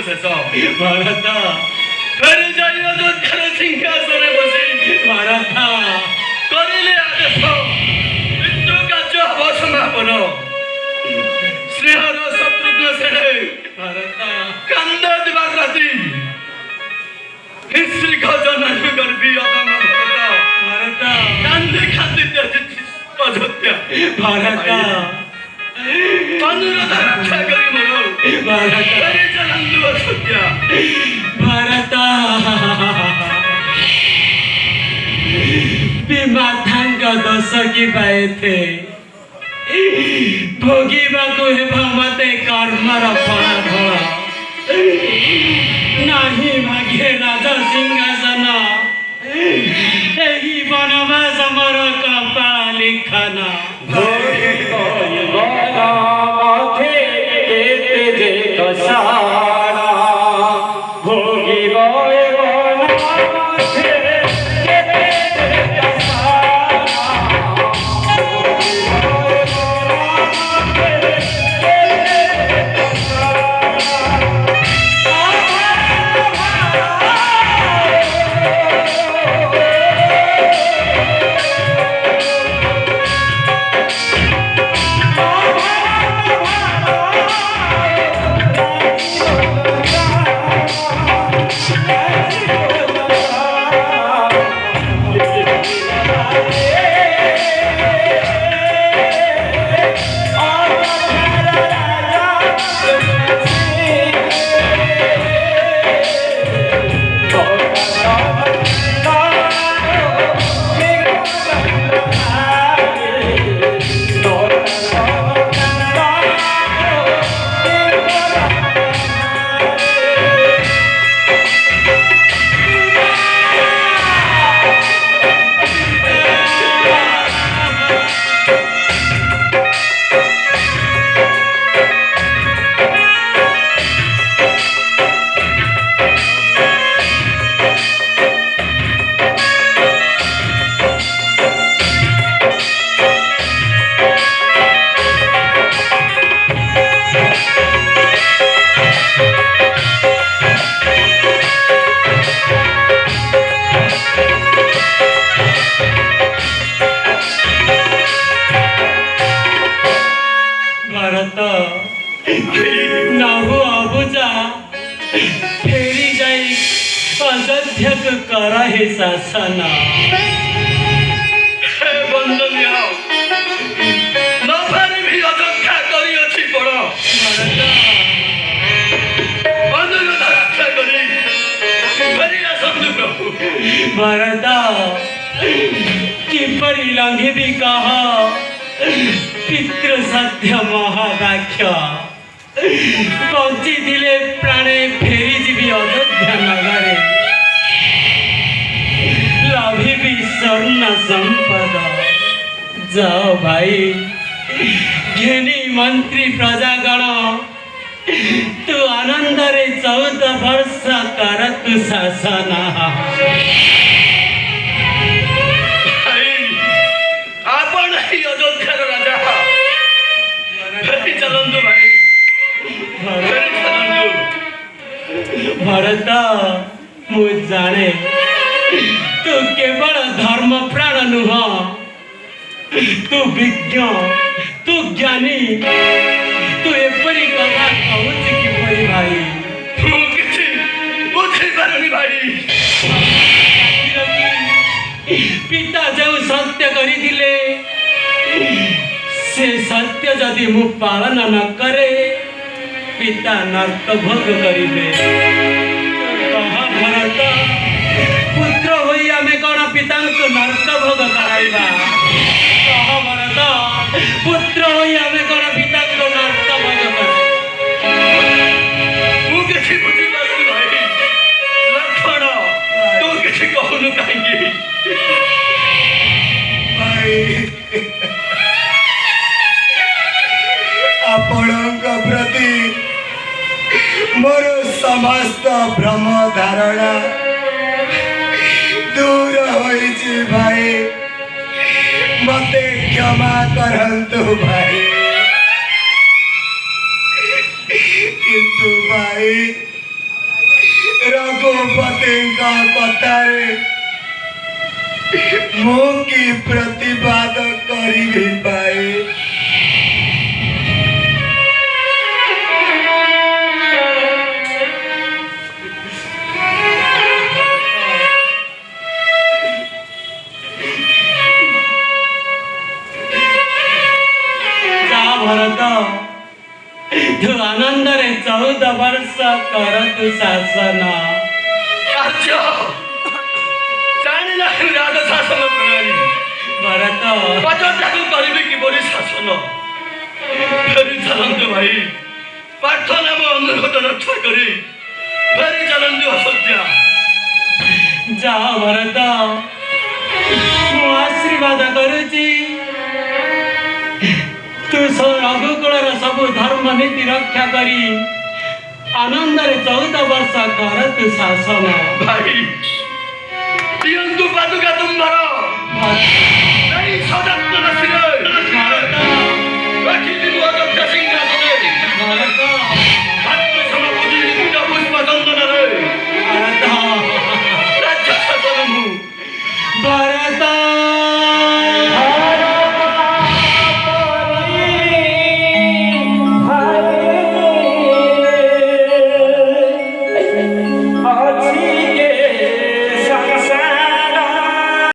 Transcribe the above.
शेष भारत फेरी जाई अयोध्यार सिंहासन बसी भारत करिले आदेश पितृ कार्य हब समापन श्रीहर शत्रुघ्न सेने भारत कांद दिवार राति हिस्री खजनानी गर्भी अदम भरत भारत कांदे खाते अयोध्या भारत अनुरोध रक्षा करी मोर भारत चलंदु अयोध्या भारत विमातांक दोष की पाए भोगिबाकु हेबा मते कर्मर फलाफल नाही भाग्ये राजा सिंहासन एही बनवास मोर कपाल लिखना फेरी जाई अयोध्यक करा हे शासन बंदनीय न फेरी भी अयोध्या करी अछि बड़ अनुरोध रक्षा करी फेरी आसंतु प्रभु भारत किपरि लंघिबी कह पितृ सत्य महावाक्य बंची दिले प्राणे फेरी जीवी अयोध्या नगरे लभिबी स्वर्ण संपद जाओ भाई घेनी मंत्री प्रजागण तू आनंद रे 14 वर्ष कर तू शासन आपण ही अयोध्यार राजा चलंदु भाई भारत मु जाने तू केवल धर्म प्राण नुह तू विज्ञ तू ज्ञानी तू एपरी कथा कहूच किपरि भाई तू किछि बुझी पारनी भाई पिता जो सत्य करिथिले से सत्य जदि मु पालन न करे पिता नर्क भोग करिबे कहा भरत पुत्र होई आमे कोन पिता को नर्क भोग कराइबा कहा भरत पुत्र होई आमे कोन पिता को नर्क भोग कराइबा मु किछि बुझी पारु भाई लक्षण तू किछि कहनु काहेकि भाई आपणक प्रति मोर समस्त भ्रम धारणा दूर होइछि भाई मते क्षमा करंतु भाई किंतु भाई रघुपतिଙ୍କ କଥାରେ ମୁଁ କି ପ୍ରତିବାଦ କରିବି ଭାଇ? भरत तू आनंद रे 14 वर्ष कर तू शासन କାର୍ଯ୍ୟ ଜାଣିଲା ରାଜ ଶାସନ ପ୍ରଣାଳୀ। भरत ଅଯୋଧ୍ୟାକୁ କରିବି କିପରି ଶାସନ? ଫେରି ଚାଲନ୍ତୁ ଭାଇ, ପ୍ରାର୍ଥନା ମୋ ଅନୁରୋଧ ରକ୍ଷା କରି ଫେରି ଚାଲନ୍ତୁ ଅଯୋଧ୍ୟା। जा भरत मु आशीर्वाद करुची तू रघुकुल सब धर्म नीति रक्षा करी आनंद रे 14 वर्ष कर तू शासन। ଭାଇ ଦିଅନ୍ତୁ ପାଦୁକା ତୁମ୍ଭର, ଏଇ ସଯତ୍ନର ଶିର